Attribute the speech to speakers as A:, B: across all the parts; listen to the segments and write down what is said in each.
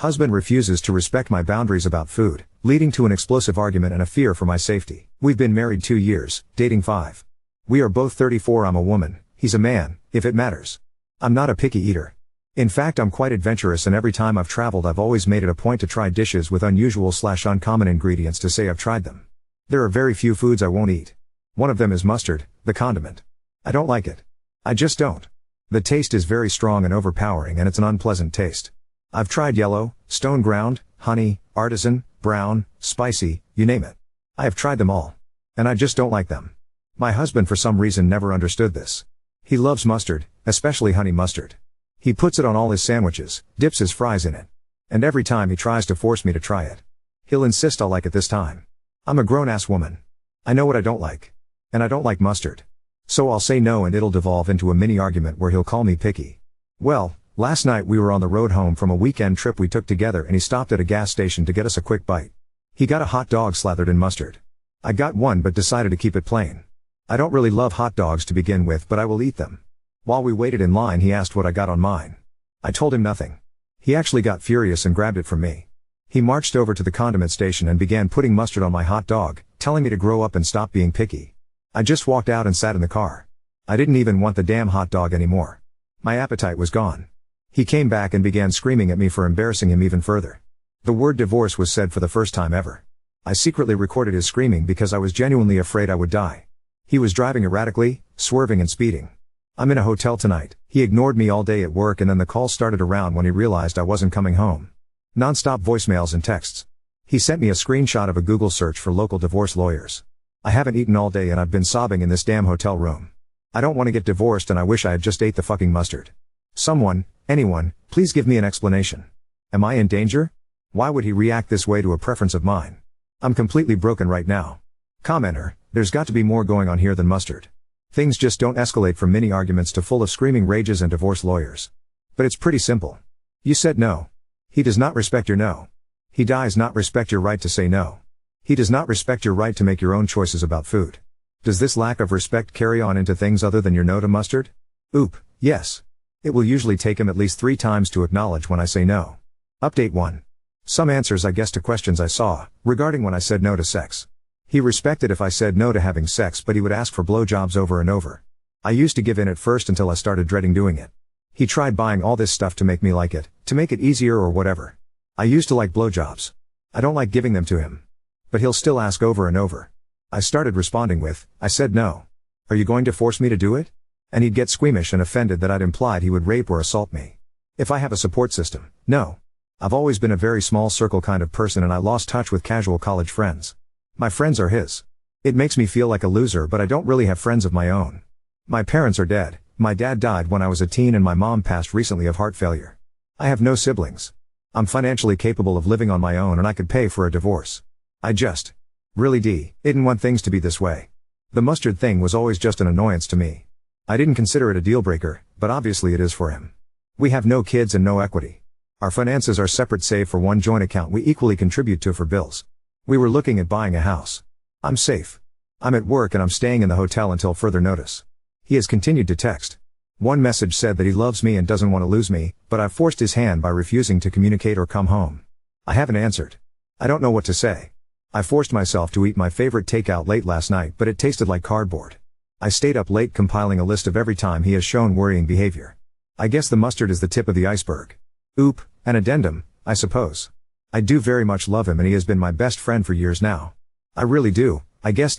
A: Husband refuses to respect my boundaries about food, leading to an explosive argument and a fear for my safety. We've been married 2 years, dating 5. We are both 34. I'm a woman, he's a man, if it matters. I'm not a picky eater. In fact, I'm quite adventurous, and every time I've traveled I've always made it a point to try dishes with unusual/uncommon ingredients to say I've tried them. There are very few foods I won't eat. One of them is mustard, the condiment. I don't like it. I just don't. The taste is very strong and overpowering, and it's an unpleasant taste. I've tried yellow, stone ground, honey, artisan, brown, spicy, you name it. I have tried them all. And I just don't like them. My husband for some reason never understood this. He loves mustard, especially honey mustard. He puts it on all his sandwiches, dips his fries in it. And every time he tries to force me to try it, he'll insist I'll like it this time. I'm a grown-ass woman. I know what I don't like. And I don't like mustard. So I'll say no, and it'll devolve into a mini argument where he'll call me picky. Well, last night we were on the road home from a weekend trip we took together, and he stopped at a gas station to get us a quick bite. He got a hot dog slathered in mustard. I got one but decided to keep it plain. I don't really love hot dogs to begin with, but I will eat them. While we waited in line he asked what I got on mine. I told him nothing. He actually got furious and grabbed it from me. He marched over to the condiment station and began putting mustard on my hot dog, telling me to grow up and stop being picky. I just walked out and sat in the car. I didn't even want the damn hot dog anymore. My appetite was gone. He came back and began screaming at me for embarrassing him even further. The word divorce was said for the first time ever. I secretly recorded his screaming because I was genuinely afraid I would die. He was driving erratically, swerving and speeding. I'm in a hotel tonight. He ignored me all day at work, and then the call started around when he realized I wasn't coming home. Non-stop voicemails and texts. He sent me a screenshot of a Google search for local divorce lawyers. I haven't eaten all day and I've been sobbing in this damn hotel room. I don't want to get divorced, and I wish I had just ate the fucking mustard. Someone, anyone, please give me an explanation. Am I in danger? Why would he react this way to a preference of mine? I'm completely broken right now. Commenter, there's got to be more going on here than mustard. Things just don't escalate from mini arguments to full of screaming rages and divorce lawyers. But it's pretty simple. You said no. He does not respect your no. He does not respect your right to say no. He does not respect your right to make your own choices about food. Does this lack of respect carry on into things other than your no to mustard? Oop, yes. It will usually take him at least 3 times to acknowledge when I say no. Update 1. Some answers I guess to questions I saw, regarding when I said no to sex. He respected if I said no to having sex, but he would ask for blowjobs over and over. I used to give in at first until I started dreading doing it. He tried buying all this stuff to make me like it, to make it easier or whatever. I used to like blowjobs. I don't like giving them to him. But he'll still ask over and over. I started responding with, I said no. Are you going to force me to do it? And he'd get squeamish and offended that I'd implied he would rape or assault me. If I have a support system, no. I've always been a very small circle kind of person, and I lost touch with casual college friends. My friends are his. It makes me feel like a loser, but I don't really have friends of my own. My parents are dead. My dad died when I was a teen, and my mom passed recently of heart failure. I have no siblings. I'm financially capable of living on my own, and I could pay for a divorce. I just really didn't want things to be this way. The mustard thing was always just an annoyance to me. I didn't consider it a deal breaker, but obviously it is for him. We have no kids and no equity. Our finances are separate save for one joint account we equally contribute to for bills. We were looking at buying a house. I'm safe. I'm at work and I'm staying in the hotel until further notice. He has continued to text. One message said that he loves me and doesn't want to lose me, but I've forced his hand by refusing to communicate or come home. I haven't answered. I don't know what to say. I forced myself to eat my favorite takeout late last night, but it tasted like cardboard. I stayed up late compiling a list of every time he has shown worrying behavior. I guess the mustard is the tip of the iceberg. Oop, an addendum, I suppose. I do very much love him, and he has been my best friend for years now. I really do, I guess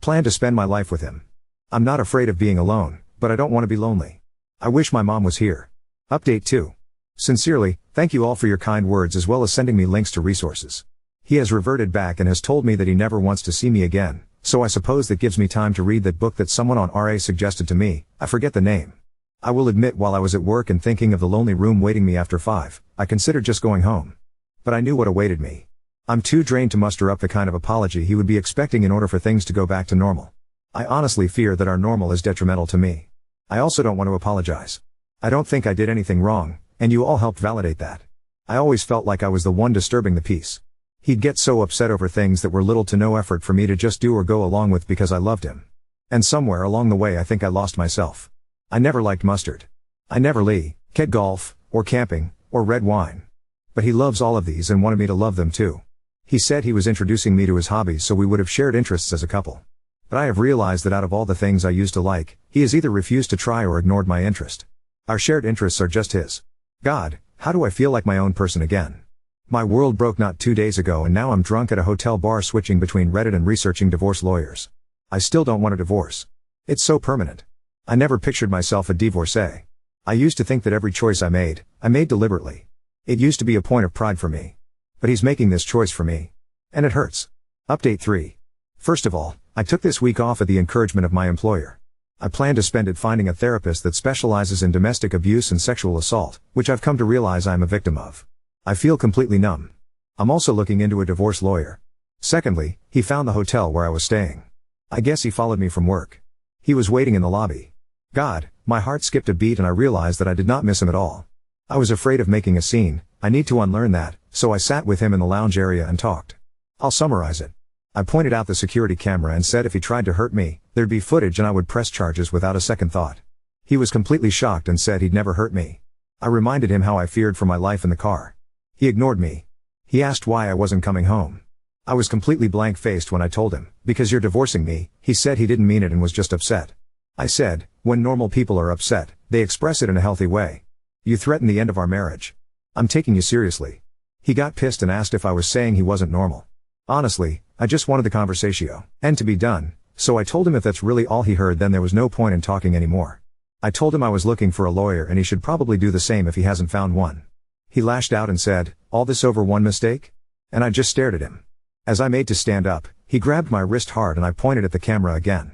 A: plan to spend my life with him. I'm not afraid of being alone, but I don't want to be lonely. I wish my mom was here. Update 2. Sincerely, thank you all for your kind words as well as sending me links to resources. He has reverted back and has told me that he never wants to see me again, so I suppose that gives me time to read that book that someone on RA suggested to me. I forget the name. I will admit, while I was at work and thinking of the lonely room waiting me after 5, I considered just going home. But I knew what awaited me. I'm too drained to muster up the kind of apology he would be expecting in order for things to go back to normal. I honestly fear that our normal is detrimental to me. I also don't want to apologize. I don't think I did anything wrong, and you all helped validate that. I always felt like I was the one disturbing the peace. He'd get so upset over things that were little to no effort for me to just do or go along with because I loved him. And somewhere along the way I think I lost myself. I never liked mustard. I never ket golf, or camping, or red wine. But he loves all of these and wanted me to love them too. He said he was introducing me to his hobbies so we would have shared interests as a couple. But I have realized that out of all the things I used to like, he has either refused to try or ignored my interest. Our shared interests are just his. God, how do I feel like my own person again? My world broke not 2 days ago and now I'm drunk at a hotel bar switching between Reddit and researching divorce lawyers. I still don't want a divorce. It's so permanent. I never pictured myself a divorcee. I used to think that every choice I made deliberately. It used to be a point of pride for me. But he's making this choice for me. And it hurts. Update 3. First of all, I took this week off at the encouragement of my employer. I plan to spend it finding a therapist that specializes in domestic abuse and sexual assault, which I've come to realize I am a victim of. I feel completely numb. I'm also looking into a divorce lawyer. Secondly, he found the hotel where I was staying. I guess he followed me from work. He was waiting in the lobby. God, my heart skipped a beat and I realized that I did not miss him at all. I was afraid of making a scene. I need to unlearn that, so I sat with him in the lounge area and talked. I'll summarize it. I pointed out the security camera and said if he tried to hurt me, there'd be footage and I would press charges without a second thought. He was completely shocked and said he'd never hurt me. I reminded him how I feared for my life in the car. He ignored me. He asked why I wasn't coming home. I was completely blank-faced when I told him, because you're divorcing me. He said he didn't mean it and was just upset. I said, when normal people are upset, they express it in a healthy way. You threaten the end of our marriage. I'm taking you seriously. He got pissed and asked if I was saying he wasn't normal. Honestly, I just wanted the conversatio and to be done, so I told him if that's really all he heard then there was no point in talking anymore. I told him I was looking for a lawyer and he should probably do the same if he hasn't found one. He lashed out and said, all this over one mistake? And I just stared at him. As I made to stand up, he grabbed my wrist hard and I pointed at the camera again.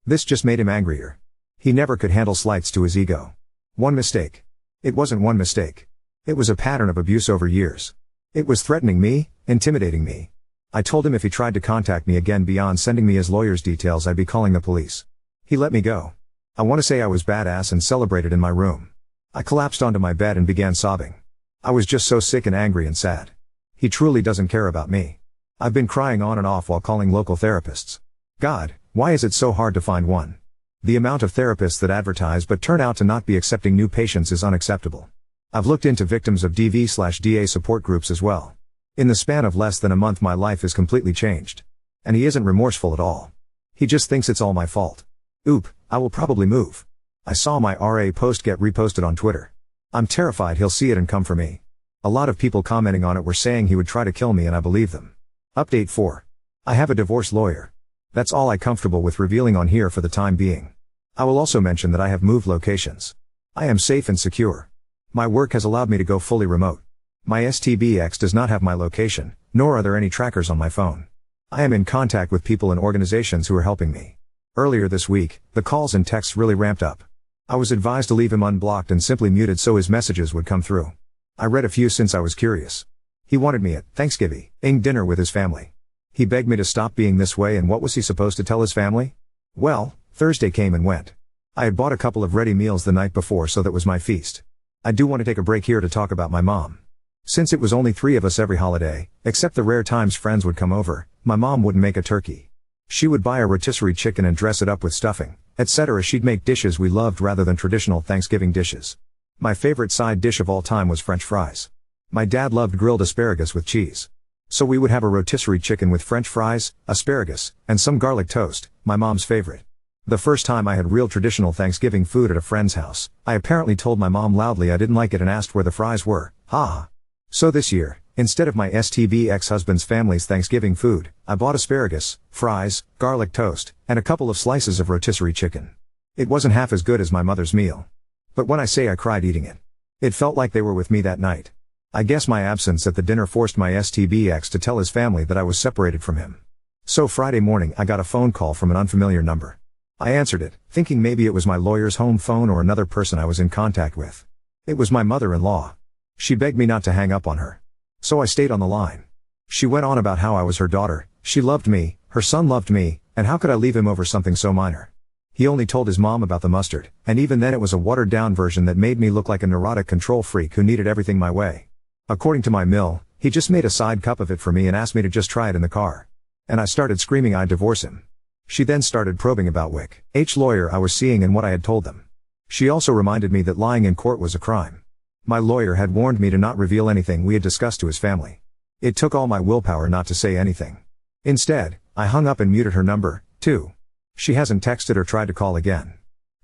A: This just made him angrier. He never could handle slights to his ego. One mistake. It wasn't one mistake. It was a pattern of abuse over years. It was threatening me, intimidating me. I told him if he tried to contact me again beyond sending me his lawyer's details I'd be calling the police. He let me go. I want to say I was badass and celebrated in my room. I collapsed onto my bed and began sobbing. I was just so sick and angry and sad. He truly doesn't care about me. I've been crying on and off while calling local therapists. God, why is it so hard to find one? The amount of therapists that advertise but turn out to not be accepting new patients is unacceptable. I've looked into victims of DV/DA support groups as well. In the span of less than a month my life is completely changed. And he isn't remorseful at all. He just thinks it's all my fault. Oop, I will probably move. I saw my RA post get reposted on Twitter. I'm terrified he'll see it and come for me. A lot of people commenting on it were saying he would try to kill me and I believe them. Update 4. I have a divorce lawyer. That's all I'm comfortable with revealing on here for the time being. I will also mention that I have moved locations. I am safe and secure. My work has allowed me to go fully remote. My STBX does not have my location, nor are there any trackers on my phone. I am in contact with people and organizations who are helping me. Earlier this week, the calls and texts really ramped up. I was advised to leave him unblocked and simply muted so his messages would come through. I read a few since I was curious. He wanted me at Thanksgiving dinner with his family. He begged me to stop being this way and what was he supposed to tell his family? Well, Thursday came and went. I had bought a couple of ready meals the night before so that was my feast. I do want to take a break here to talk about my mom. Since it was only 3 of us every holiday, except the rare times friends would come over, my mom wouldn't make a turkey. She would buy a rotisserie chicken and dress it up with stuffing, etc. She'd make dishes we loved rather than traditional Thanksgiving dishes. My favorite side dish of all time was French fries. My dad loved grilled asparagus with cheese. So we would have a rotisserie chicken with French fries, asparagus, and some garlic toast, my mom's favorite. The first time I had real traditional Thanksgiving food at a friend's house, I apparently told my mom loudly I didn't like it and asked where the fries were, ha. So this year, instead of my STB ex-husband's family's Thanksgiving food, I bought asparagus, fries, garlic toast, and a couple of slices of rotisserie chicken. It wasn't half as good as my mother's meal. But when I say I cried eating it, it felt like they were with me that night. I guess my absence at the dinner forced my STB ex to tell his family that I was separated from him. So Friday morning I got a phone call from an unfamiliar number. I answered it, thinking maybe it was my lawyer's home phone or another person I was in contact with. It was my mother-in-law. She begged me not to hang up on her. So I stayed on the line. She went on about how I was her daughter, she loved me, her son loved me, and how could I leave him over something so minor? He only told his mom about the mustard, and even then it was a watered-down version that made me look like a neurotic control freak who needed everything my way. According to my mill, he just made a side cup of it for me and asked me to just try it in the car. And I started screaming I'd divorce him. She then started probing about which lawyer I was seeing and what I had told them. She also reminded me that lying in court was a crime. My lawyer had warned me to not reveal anything we had discussed to his family. It took all my willpower not to say anything. Instead, I hung up and muted her number, too. She hasn't texted or tried to call again.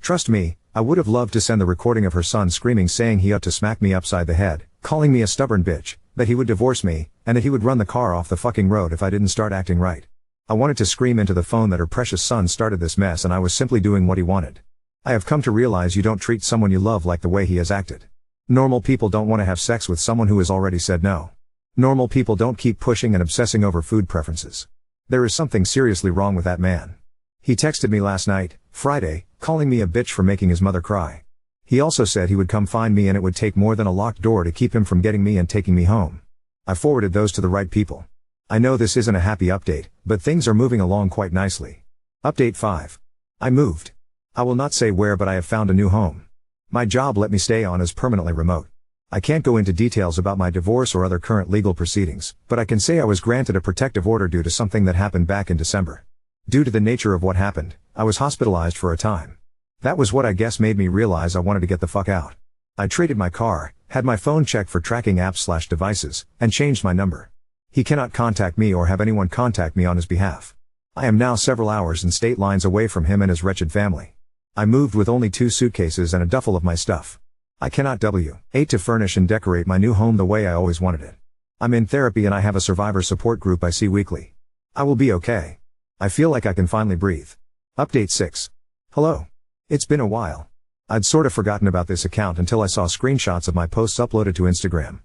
A: Trust me, I would have loved to send the recording of her son screaming saying he ought to smack me upside the head, calling me a stubborn bitch, that he would divorce me, and that he would run the car off the fucking road if I didn't start acting right. I wanted to scream into the phone that her precious son started this mess and I was simply doing what he wanted. I have come to realize you don't treat someone you love like the way he has acted. Normal people don't want to have sex with someone who has already said no. Normal people don't keep pushing and obsessing over food preferences. There is something seriously wrong with that man. He texted me last night, Friday, calling me a bitch for making his mother cry. He also said he would come find me and it would take more than a locked door to keep him from getting me and taking me home. I forwarded those to the right people. I know this isn't a happy update, but things are moving along quite nicely. Update 5. I moved. I will not say where, but I have found a new home. My job let me stay on as permanently remote. I can't go into details about my divorce or other current legal proceedings, but I can say I was granted a protective order due to something that happened back in December. Due to the nature of what happened, I was hospitalized for a time. That was what I guess made me realize I wanted to get the fuck out. I traded my car, had my phone checked for tracking apps/devices, and changed my number. He cannot contact me or have anyone contact me on his behalf. I am now several hours and state lines away from him and his wretched family. I moved with only 2 suitcases and a duffel of my stuff. I cannot wait to furnish and decorate my new home the way I always wanted it. I'm in therapy and I have a survivor support group I see weekly. I will be okay. I feel like I can finally breathe. Update 6. Hello. It's been a while. I'd sort of forgotten about this account until I saw screenshots of my posts uploaded to Instagram.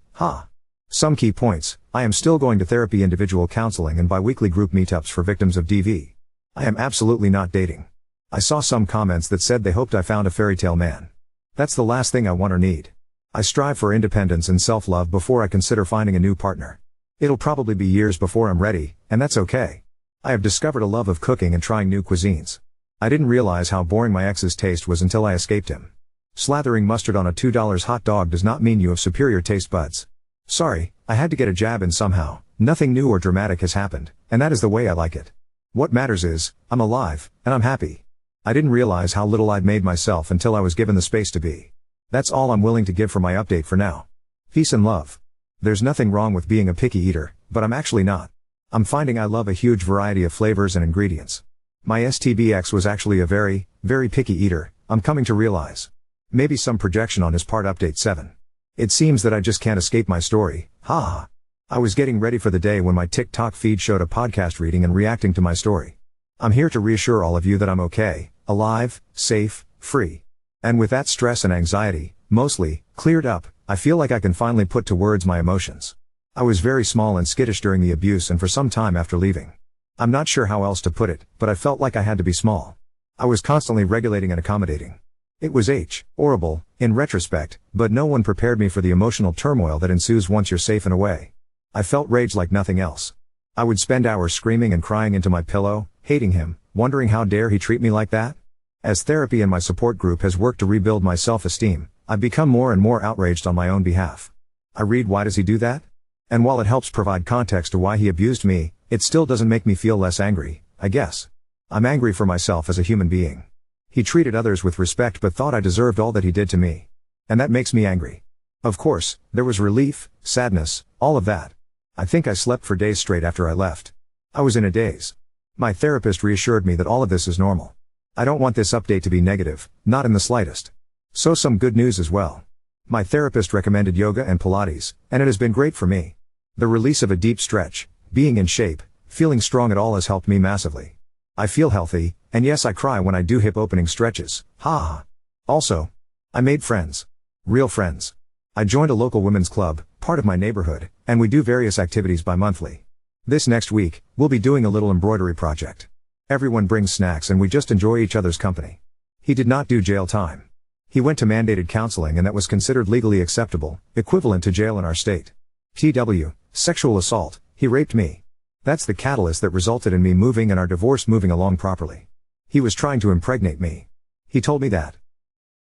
A: Some key points: I am still going to therapy, individual counseling and bi-weekly group meetups for victims of DV. I am absolutely not dating. I saw some comments that said they hoped I found a fairy tale man. That's the last thing I want or need. I strive for independence and self-love before I consider finding a new partner. It'll probably be years before I'm ready, and that's okay. I have discovered a love of cooking and trying new cuisines. I didn't realize how boring my ex's taste was until I escaped him. Slathering mustard on a $2 hot dog does not mean you have superior taste buds. Sorry, I had to get a jab in somehow. Nothing new or dramatic has happened, and that is the way I like it. What matters is, I'm alive, and I'm happy. I didn't realize how little I'd made myself until I was given the space to be. That's all I'm willing to give for my update for now. Peace and love. There's nothing wrong with being a picky eater, but I'm actually not. I'm finding I love a huge variety of flavors and ingredients. My STBX was actually a very, very picky eater, I'm coming to realize. Maybe some projection on his part. Update 7. It seems that I just can't escape my story, I was getting ready for the day when my TikTok feed showed a podcast reading and reacting to my story. I'm here to reassure all of you that I'm okay, alive, safe, free. And with that stress and anxiety, mostly, cleared up, I feel like I can finally put to words my emotions. I was very small and skittish during the abuse and for some time after leaving. I'm not sure how else to put it, but I felt like I had to be small. I was constantly regulating and accommodating. It was horrible, in retrospect, but no one prepared me for the emotional turmoil that ensues once you're safe and away. I felt rage like nothing else. I would spend hours screaming and crying into my pillow, hating him, wondering how dare he treat me like that? As therapy and my support group has worked to rebuild my self-esteem, I've become more and more outraged on my own behalf. I read, why does he do that? And while it helps provide context to why he abused me, it still doesn't make me feel less angry, I guess. I'm angry for myself as a human being. He treated others with respect but thought I deserved all that he did to me. And that makes me angry. Of course, there was relief, sadness, all of that. I think I slept for days straight after I left. I was in a daze. My therapist reassured me that all of this is normal. I don't want this update to be negative, not in the slightest. So some good news as well. My therapist recommended yoga and Pilates, and it has been great for me. The release of a deep stretch, being in shape, feeling strong at all has helped me massively. I feel healthy, and yes, I cry when I do hip opening stretches, Also, I made friends. Real friends. I joined a local women's club, part of my neighborhood, and we do various activities bi-monthly. This next week, we'll be doing a little embroidery project. Everyone brings snacks and we just enjoy each other's company. He did not do jail time. He went to mandated counseling and that was considered legally acceptable, equivalent to jail in our state. TW, sexual assault, he raped me. That's the catalyst that resulted in me moving and our divorce moving along properly. He was trying to impregnate me. He told me that.